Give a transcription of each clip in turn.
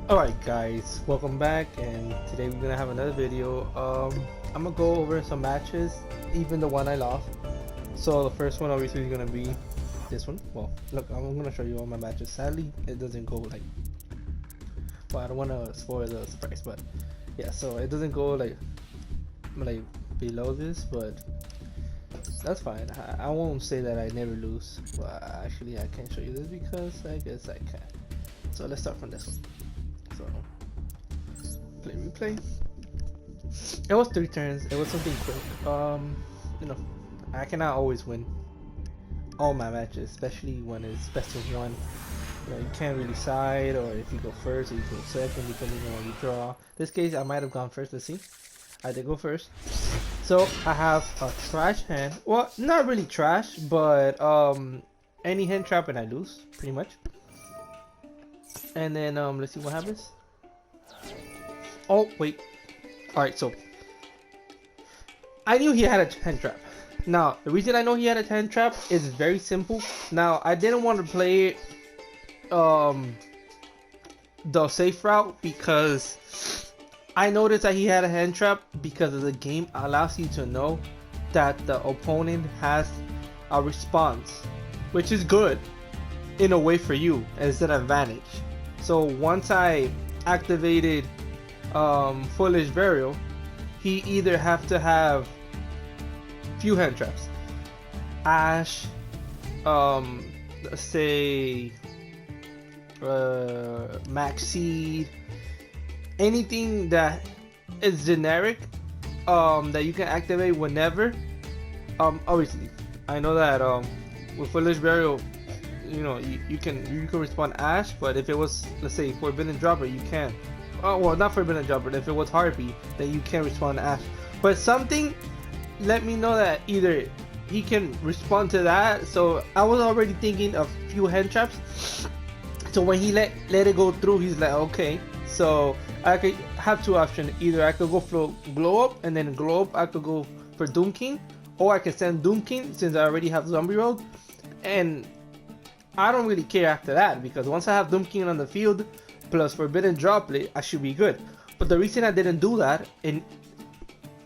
Alright guys, welcome back, and today we're gonna have another video. I'm gonna go over some matches, even the one I lost. So the first one obviously is gonna be this one. Well, look, I'm gonna show you all my matches. Sadly, it doesn't go like, well, I don't wanna spoil the surprise, but yeah, so it doesn't go like below this, but that's fine. I won't say that I never lose. Well, actually I can't show you this because I guess I can. So let's start from this one. So play replay. It was 3 turns. It was something quick. You know, I cannot always win all my matches, especially when it's best of one. You know, you can't really side, or if you go first or you go second, depending on what you draw. This case, I might have gone first. Let's see. I did go first. So I have a trash hand. Well, not really trash, but any hand trap and I lose, pretty much. And then let's see what happens. Oh wait. Alright, so I knew he had a hand trap. Now, the reason I know he had a hand trap is very simple. Now, I didn't want to play the safe route because I noticed that he had a hand trap because of the game allows you to know that the opponent has a response, which is good in a way for you as an advantage. So once I activated Foolish Burial, he either have to have few hand traps, Ash, let's say Max Seed, anything that is generic, that you can activate whenever. Obviously, I know that with Foolish Burial, you know, you can respond Ash, but if it was, let's say, Forbidden Dropper, you can. Oh well, not Forbidden Dropper. If it was Harpy, then you can respond Ash. But something let me know that either he can respond to that. So I was already thinking of few hand traps. So when he let it go through, he's like, okay. So I could have two options. Either I could go for Glow Up, and then Glow Up I could go for Doom King, or I can send Doom King since I already have Zombie Rogue, and I don't really care after that because once I have Doom King on the field plus Forbidden Droplet, I should be good. But the reason I didn't do that, and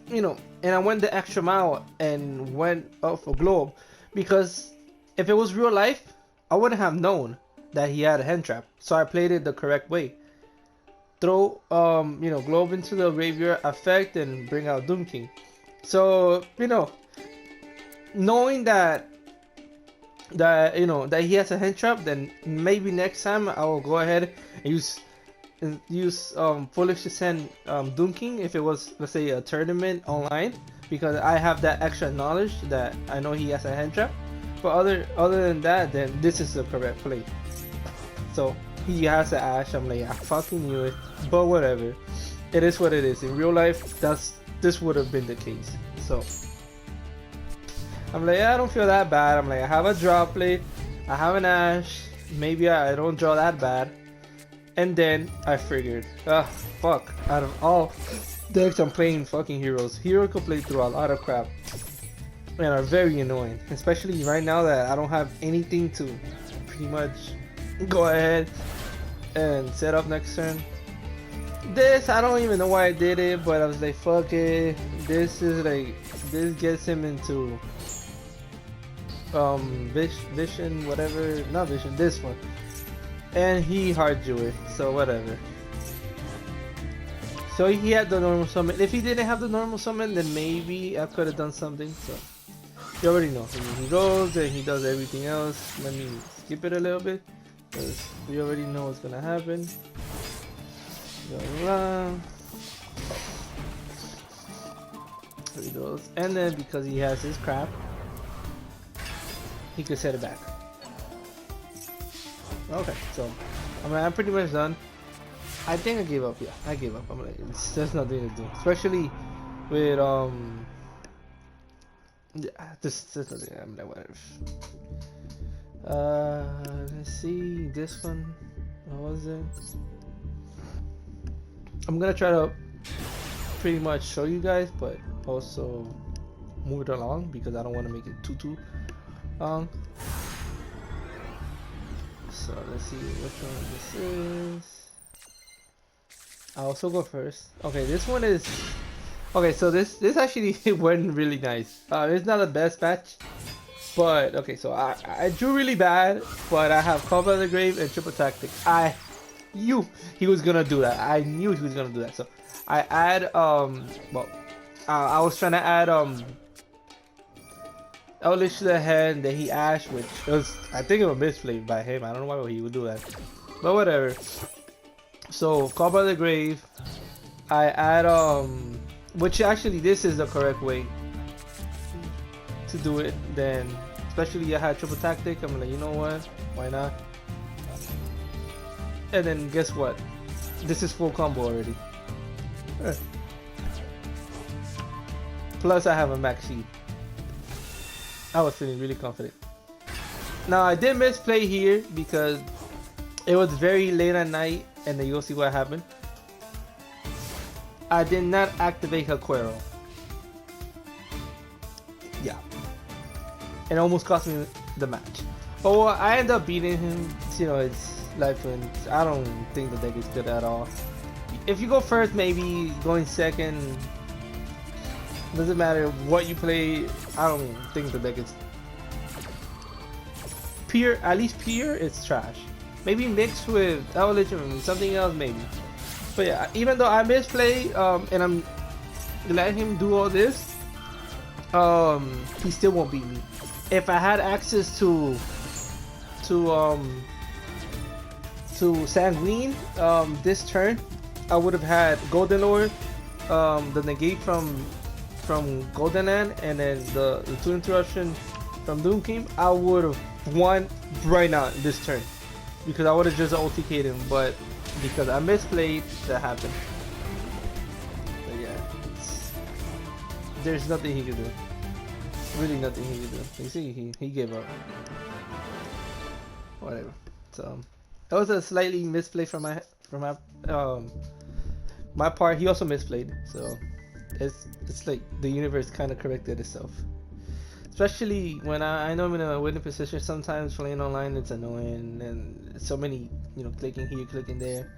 you know, and I went the extra mile and went up for Globe, because if it was real life, I wouldn't have known that he had a hand trap. So I played it the correct way. Throw you know, Globe into the graveyard effect and bring out Doom King. So, you know, knowing that you know that he has a hand trap, then maybe next time I will go ahead and use Foolish to send Doom King if it was, let's say, a tournament online, because I have that extra knowledge that I know he has a hand trap. But other than that, then this is the correct play. So he has an Ash. I'm like, I fucking knew it, but whatever. It is what it is. In real life, this would have been the case. So I'm like, yeah, I don't feel that bad. I'm like, I have a Droplet, I have an Ash, maybe I don't draw that bad. And then I figured, fuck, out of all decks I'm playing fucking heroes, Hero could play through a lot of crap and are very annoying. Especially right now that I don't have anything to pretty much go ahead and set up next turn. This, I don't even know why I did it, but I was like, fuck it. This is like, this gets him into vision, whatever, not vision, this one, and he hard drew it, so whatever. So he had the normal summon. If he didn't have the normal summon, then maybe I could have done something. So you already know, he goes and he does everything else. Let me skip it a little bit because we already know what's gonna happen. Go around. There he goes, and then because he has his crap, he could set it back. Okay, so I mean, I'm pretty much done. I think I gave up. Yeah, I gave up. I'm like, there's nothing to do, especially with yeah, this nothing. I'm like, whatever. Let's see this one. What was it? I'm gonna try to pretty much show you guys, but also move it along because I don't want to make it too long. So let's see which one this is. I'll also go first. Okay, this one is okay. So this actually went really nice. It's not the best match, but okay. So I drew really bad, but I have Call by the Grave and Triple Tactic. I knew he was gonna do that. I knew he was gonna do that. So I add well, I was trying to add Eldlich to the hand, then he Ash, which was I think it was misplayed by him. I don't know why he would do that, but whatever. So Call by the Grave, I add which actually this is the correct way to do it. Then especially I had Triple Tactic. I'm like, you know what? Why not? And then guess what? This is full combo already. Plus I have a max sheet. I was feeling really confident. Now I did misplay here because it was very late at night, and then you'll see what happened. I did not activate Hakuero. Yeah. It almost cost me the match. But well, I ended up beating him. You know, it's life wins. I don't think the deck is good at all. If you go first, maybe going second. Doesn't matter what you play. I don't think the deck is pure. At least pure, it's trash. Maybe mixed with Eldlich or something else, maybe. But yeah, even though I misplay, and I'm letting him do all this, he still won't beat me. If I had access to Sanguine, this turn, I would have had Golden Lord, the negate from Golden Land, and then the 2 interruption from Doom King. I would have won right now this turn because I would have just OTK'd him, but because I misplayed, that happened. But yeah, there's nothing he can do. Really nothing he can do. You see, he gave up. Whatever. So that was a slightly misplay from my part. He also misplayed, so it's like the universe kind of corrected itself. Especially when I know I'm in a winning position. Sometimes playing online it's annoying and so many, you know, clicking here, clicking there.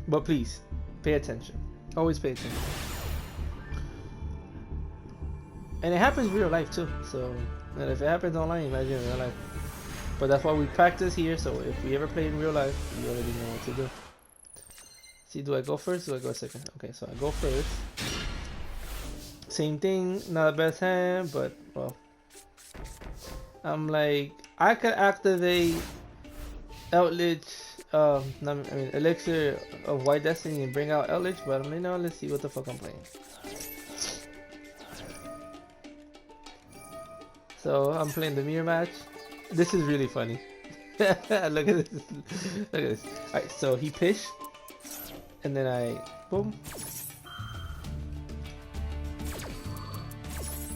But please pay attention. Always pay attention. And it happens in real life too. So, and if it happens online, imagine in real life. But that's why we practice here. So if we ever play in real life, we already know what to do. See, do I go first? Or do I go second? Okay, so I go first. Same thing, not the best hand, but well, I'm like, I could activate Eldlich, Elixir of White Destiny and bring out Eldlich, but I mean, now let's see what the fuck I'm playing. So I'm playing the mirror match. This is really funny. Look at this. Look at this. Alright, so he pitched, and then I boom.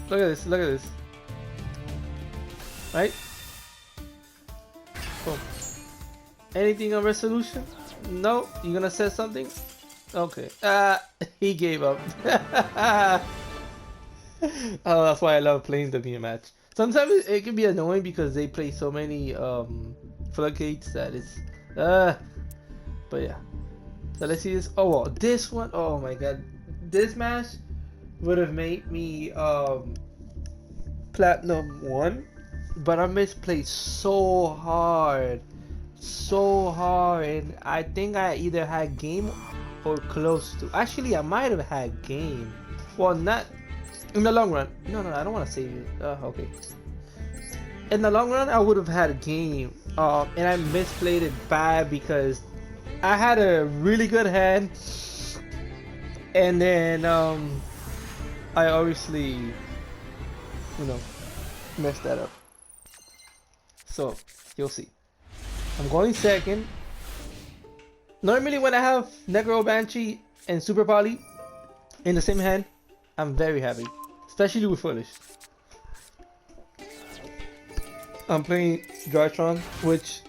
Look at this, look at this. Right? Boom. Anything on resolution? No? You gonna say something? Okay. He gave up. Oh, that's why I love playing the mirror match. Sometimes it can be annoying because they play so many floodgates that it's but yeah. So let's see this. Oh well, this one, oh my god. This match would have made me Platinum 1, but I misplayed so hard, and I think I either had game or close to. Actually, I might have had game. Well, not in the long run. No, I don't want to save it. Okay. In the long run, I would have had a game, and I misplayed it bad because I had a really good hand, and then I obviously, you know, messed that up. So you'll see. I'm going second. Normally, when I have Negro Banshee and Super Poly in the same hand, I'm very happy, especially with Foolish. I'm playing Drytron, which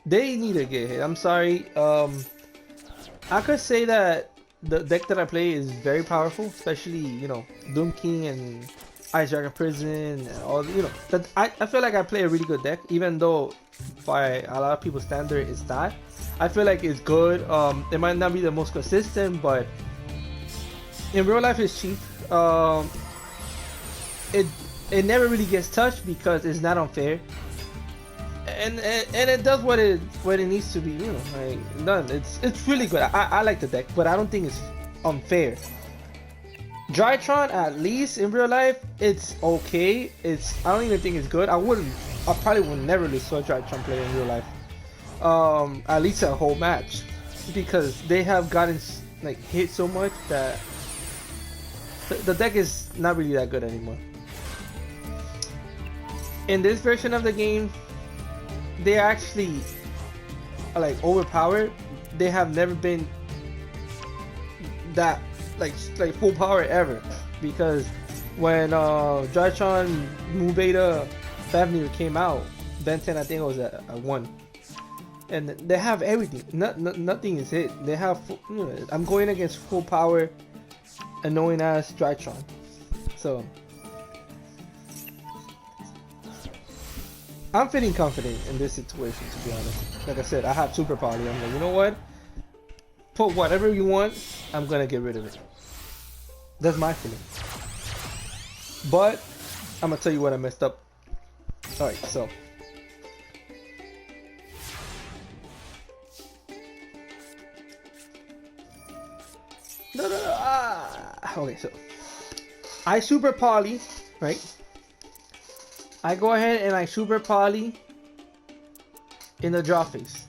they need to get hit. I'm sorry. I could say that the deck that I play is very powerful, especially, you know, Doom King and Ice Dragon Prison and all, you know, that I feel like I play a really good deck, even though by a lot of people's standard it's not. I feel like it's good. It might not be the most consistent, but in real life it's cheap. It it never really gets touched because it's not unfair, and it does what it needs to be. You know, like done. It's really good. I like the deck, but I don't think it's unfair. Drytron, at least in real life, it's okay. I don't even think it's good. I probably would never lose to a Drytron player in real life. At least a whole match, because they have gotten like hit so much that the deck is not really that good anymore. In this version of the game, they are actually like overpowered. They have never been that like full power ever, because when Drytron Moon Beta Fafnir came out, Ben 10 I think it was at 1, and they have everything. Nothing is hit. They have I'm going against full power annoying ass Drytron, so I'm feeling confident in this situation, to be honest. Like I said, I have Super Poly. I'm like, you know what? Put whatever you want, I'm gonna get rid of it. That's my feeling. But I'm gonna tell you what I messed up. Alright, so no. Okay, so I Super Poly, right? I go ahead and I Super Poly in the draw phase.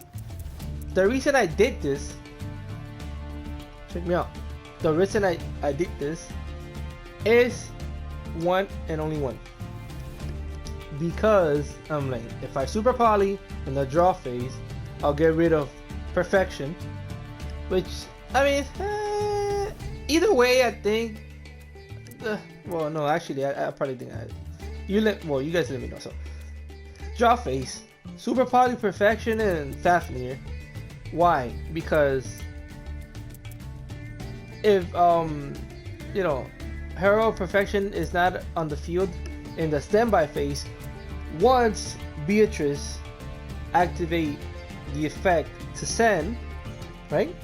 The reason I did this, check me out. The reason I did this is one and only one. Because I'm like, if I Super Poly in the draw phase, I'll get rid of Perfection. Which, I mean, either way, I think. Well, no, actually, I probably think you guys let me know. So, draw phase, Super Poly, Perfection, and Fafnir. Why? Because if Hero Perfection is not on the field in the standby phase, once Beatrice activate the effect to send, right?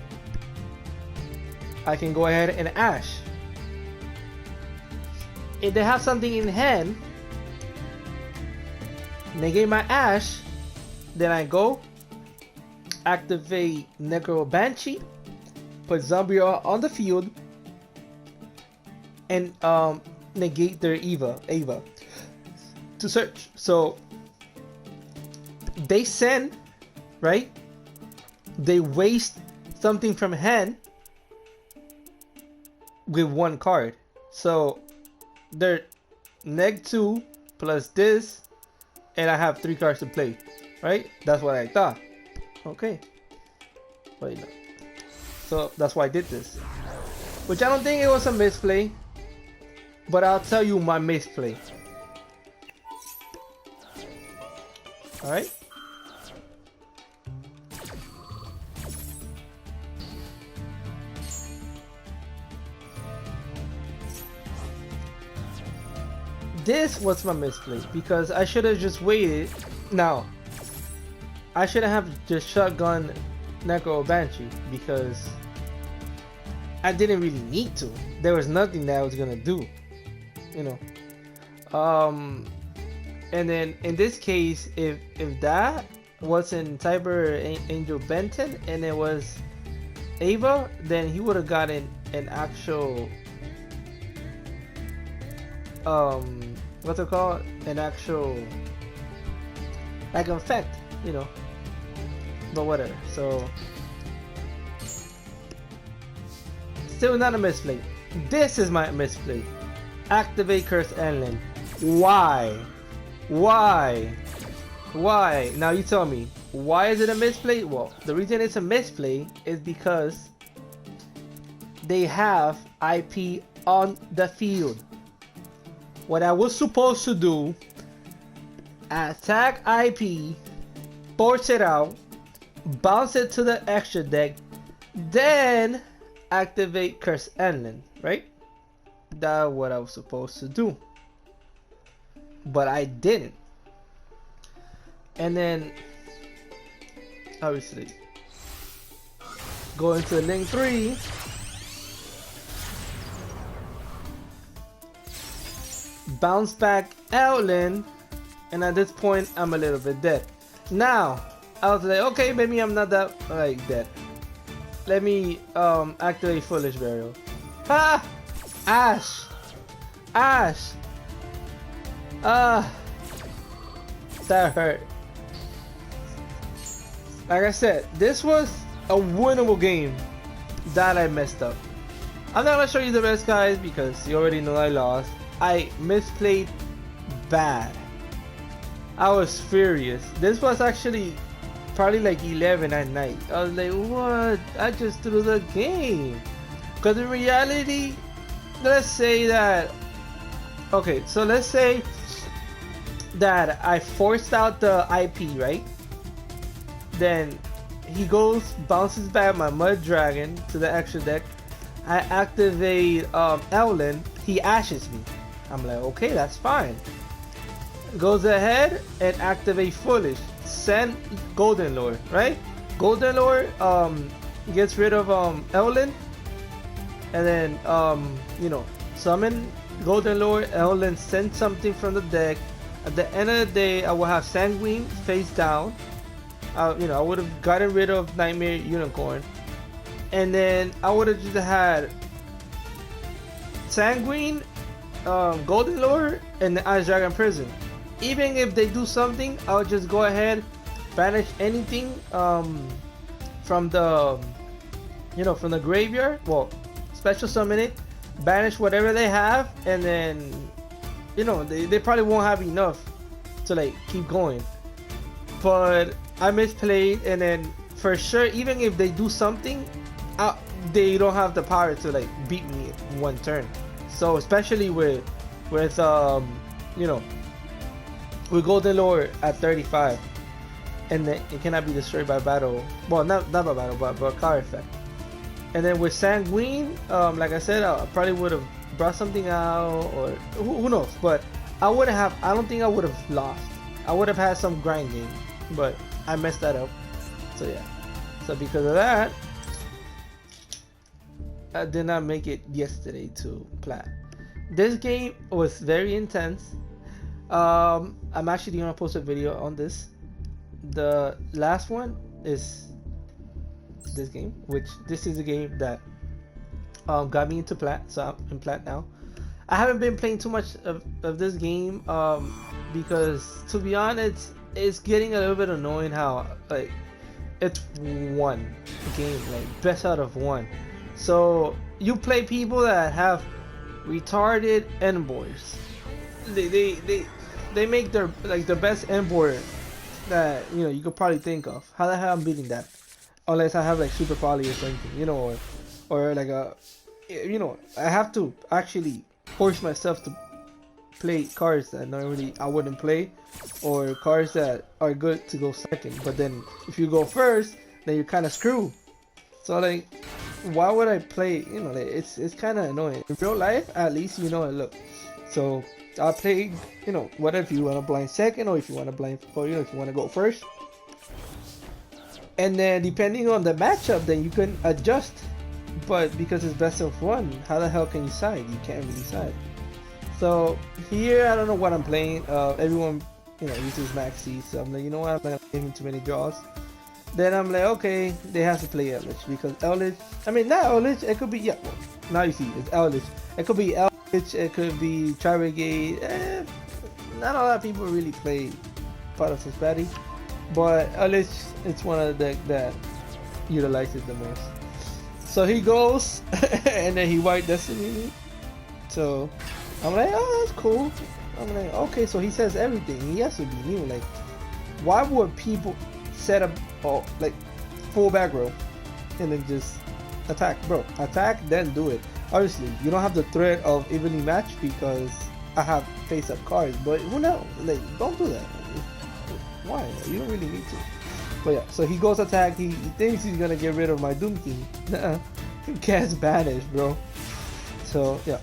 I can go ahead and Ash. If they have something in hand, negate my Ash, then I go activate Necro Banshee, put Zombie on the field, and negate their Ava to search. So they send, right? They waste something from hand with one card. So they're neg 2 plus this, and I have 3 cards to play, right? That's what I thought. Okay. Wait, no. So that's why I did this. Which I don't think it was a misplay, but I'll tell you my misplay. Alright? This was my misplay because I should have just waited. Now, I shouldn't have just shotgun Necro Banshee because I didn't really need to. There was nothing that I was gonna do, you know. And then in this case, if that wasn't Cyber Angel Benton and it was Ava, then he would have gotten an actual what's it called? An actual like effect, you know. But whatever. So still not a misplay. This is my misplay. Activate Curse Endling. Why? Why? Now you tell me. Why is it a misplay? Well, the reason it's a misplay is because they have IP on the field. What I was supposed to do, attack IP, force it out, bounce it to the extra deck, then activate Curse Endling, right? That's what I was supposed to do. But I didn't. And then, obviously, Go into link 3. Bounce back Outland, and at this point I'm a little bit dead. Now I was like, okay, maybe I'm not that like dead. Let me activate Foolish Burial. Ah! Ash! Ash! That hurt. Like I said, this was a winnable game that I messed up. I'm not gonna show you the rest, guys, because you already know I lost. I misplayed bad. I was furious. This was actually probably like 11 at night. I was like, what? I just threw the game. Because in reality, let's say that, okay, so let's say that I forced out the IP, right? Then he goes, bounces back my Mud Dragon to the extra deck. I activate Ellen, he ashes me. I'm like, okay, that's fine. Goes ahead and activate Foolish. Send Golden Lore, right? Golden Lore gets rid of Ellen, and then you know, summon Golden Lore. Ellen send something from the deck. At the end of the day, I will have Sanguine face down. You know, I would have gotten rid of Nightmare Unicorn, and then I would have just had Sanguine, Golden Lore, and the Ice Dragon Prison. Even if they do something, I'll just go ahead, banish anything from the, you know, from the graveyard. Well, special summon it, banish whatever they have, and then, you know, they probably won't have enough to like keep going. But I misplayed, and then for sure, even if they do something, they don't have the power to like beat me one turn. So especially with you know, with Golden Lore at 35, and then it cannot be destroyed by battle. Well, not by battle, but card effect. And then with Sanguine, like I said, I probably would have brought something out, or who knows. But I wouldn't have. I don't think I would have lost. I would have had some grinding, but I messed that up. So yeah. So because of that, I did not make it yesterday to plat. This game was very intense. I'm actually gonna post a video on this. The last one is this game, which this is a game that got me into plat, so I'm in plat now. I haven't been playing too much of this game because, to be honest, it's getting a little bit annoying how like it's one game, like best out of one. So you play people that have retarded endboards. They make their like the best endboard that, you know, you could probably think of. How the hell I'm beating that? Unless I have like super poly or something, you know, or like a, you know, I have to actually force myself to play cards that normally I wouldn't play, or cards that are good to go second. But then if you go first, then you're kind of screwed. So like, why would I play? You know, like, it's kind of annoying. In real life, at least you know it. Look, so I play, you know, whatever, if you want to blind second, or if you want to blind, or you know, if you want to go first. And then depending on the matchup, then you can adjust. But because it's best of one, how the hell can you side? You can't really side. So here, I don't know what I'm playing. Everyone, you know, uses Maxi, so I'm like, you know what, I'm not gonna give him too many draws. Then I'm like, okay, they have to play Eldlich, because Eldlich, I mean, not Eldlich, it could be, yeah, well, now you see, it's Eldlich. It could be Eldlich, it could be Tri-Brigade. Not a lot of people really play part of Society, but Eldlich, it's one of the deck that utilizes the most. So he goes, and then he white Destiny me. So I'm like, oh, that's cool. I'm like, okay, so he says everything. He has to be new. Like, why would people set up like full back row and then just attack, bro? Attack, then do it. Obviously, you don't have the threat of evenly matched because I have face up cards, but who knows? Like, don't do that. Why? You don't really need to. But yeah, so he goes attack. He thinks he's gonna get rid of my Doom King. He gets banished, bro. So yeah.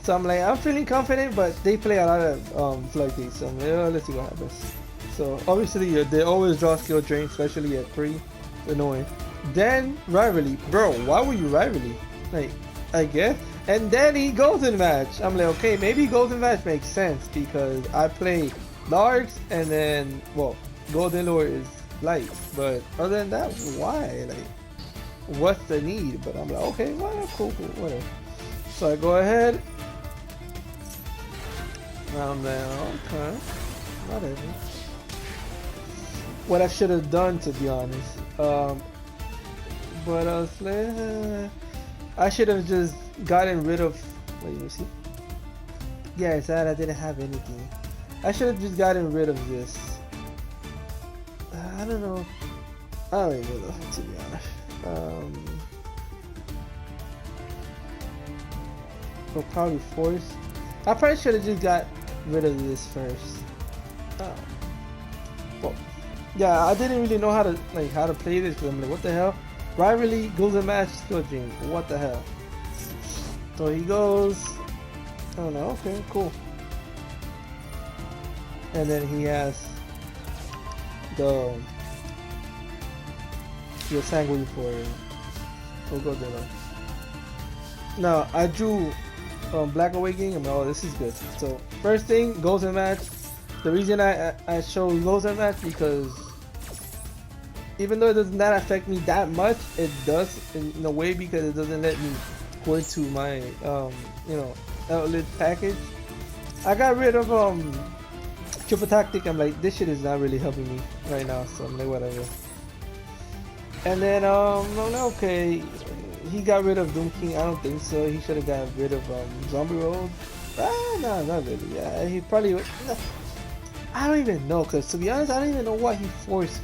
So I'm like, I'm feeling confident, but they play a lot of floodgates. So I'm like, oh, let's see what happens. So obviously they always draw skill drain, especially at 3. It's annoying. then rivalry. Bro, why were you rivalry? Like, I guess. And then he golden match. I'm like, okay, maybe golden match makes sense because I play darks and then, well, golden lore is light. But other than that, why? Like, what's the need? But I'm like, okay, well, cool, whatever. So I go ahead. I'm like, okay, whatever. What I should have done, to be honest. But I was like, I should have just gotten rid of. Wait, you see? Yeah, it's that I didn't have anything. I should have just gotten rid of this. I don't know. I don't even know, to be honest. Well, probably force. I probably should have just got rid of this first. Oh. Well, yeah, I didn't really know how to play this because I'm like, what the hell? Rivalry, golden match, skill dream. What the hell? So he goes. Oh no, okay, cool. And then he has the sanguine for golden. Now I drew Black Awakening. I'm like, oh, this is good. So first thing, golden match. The reason I show golden match because even though it does not affect me that much, it does in a way because it doesn't let me go into my Eldlich package. I got rid of triple tactic. I'm like, this shit is not really helping me right now, so I'm like, whatever. And then I'm like, okay, he got rid of Doom King. I don't think so. He should have got rid of Zombie Road. No, not really. Yeah, he probably would. No. I don't even know, because to be honest, I don't even know why he forced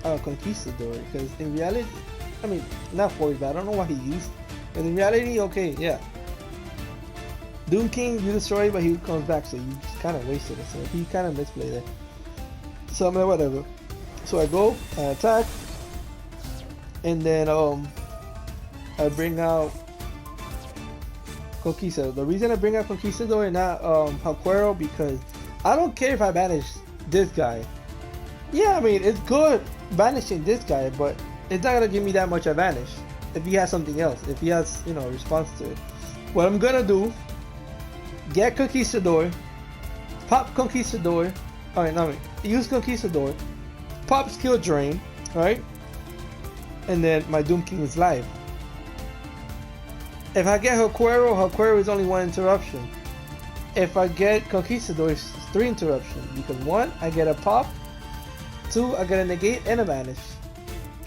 Conquistador, because in reality, I mean, not forced, but I don't know why he used. But in reality, okay, yeah. Doom King, you destroy it, but he comes back, so you just kind of wasted it. So he kind of misplayed it. So I'm like, whatever. So I go, I attack, and then I bring out Conquistador. The reason I bring out Conquistador and not Hakuero, because I don't care if I banish this guy. Yeah, I mean, it's good banishing this guy, but it's not gonna give me that much advantage if he has something else, if he has, response to it. What I'm gonna do, get Conquistador, pop Conquistador, use Conquistador, pop skill drain, right? And then my Doom King is live. If I get Hakuero is only 1 interruption. If I get Conquistador, it's 3 interruptions, because 1, I get a pop, 2, I get a negate and a banish.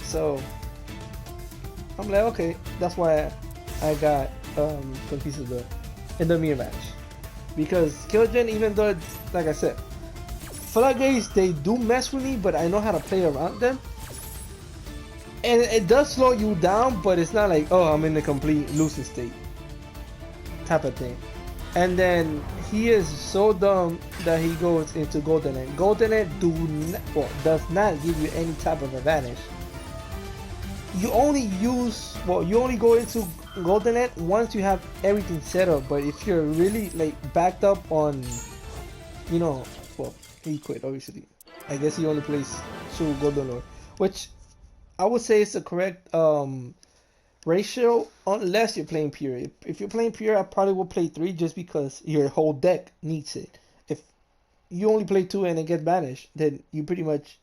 So I'm like, okay, that's why I got Conquistador in the mirror match. Because Killgen, even though it's, like I said, floodgates, they do mess with me, but I know how to play around them. And it does slow you down, but it's not like, oh, I'm in a complete losing state type of thing. And then he is so dumb that he goes into Golden Egg. Golden Egg does not give you any type of advantage. You only go into Golden Egg once you have everything set up. But if you're really backed up on, he quit obviously. I guess he only plays 2 Golden Lord, which I would say is the correct ratio, unless you're playing pure. If you're playing pure, I probably will play 3 just because your whole deck needs it. If you only play 2 and it gets banished, then you pretty much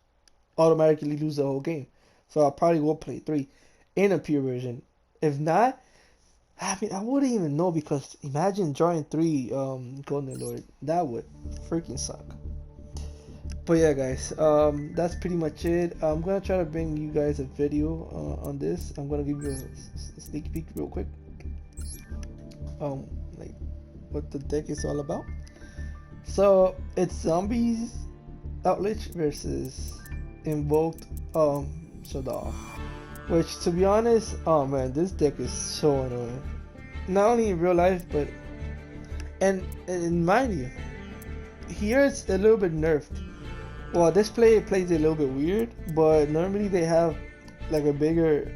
automatically lose the whole game. So I probably will play 3 in a pure version. If not, I mean, I wouldn't even know, because imagine drawing 3 Golden Lord. That would freaking suck. But yeah, guys, that's pretty much it. I'm gonna try to bring you guys a video on this. I'm gonna give you a sneak peek real quick, what the deck is all about. So it's zombies Eldlich versus invoked Shadal, which, to be honest, oh man, this deck is so annoying. Not only in real life, but and mind you, here it's a little bit nerfed. Well, this plays a little bit weird, but normally they have like a bigger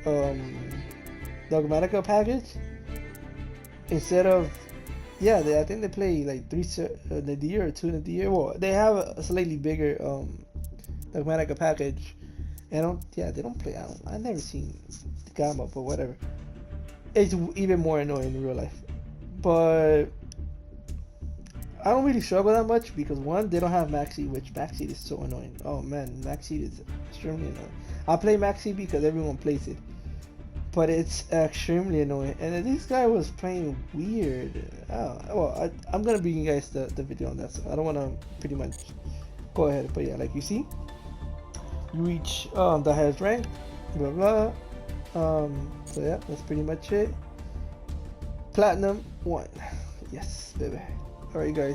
Dogmatica package instead of, yeah, I think they play like 3 Nadir or 2 Nadir. Well, they have a slightly bigger Dogmatica package And they don't play. I never seen Gamma, but whatever. It's even more annoying in real life. But I don't really struggle that much because one, they don't have Maxi, which Maxi is so annoying. Oh man, Maxi is extremely annoying. I play Maxi because everyone plays it, but it's extremely annoying. And this guy was playing weird. Oh, well, I'm gonna bring you guys the video on that, so I don't wanna pretty much go ahead. But yeah, like you see, you reach the highest rank, blah blah. So yeah, that's pretty much it. Platinum 1. Yes, baby. Alright, guys.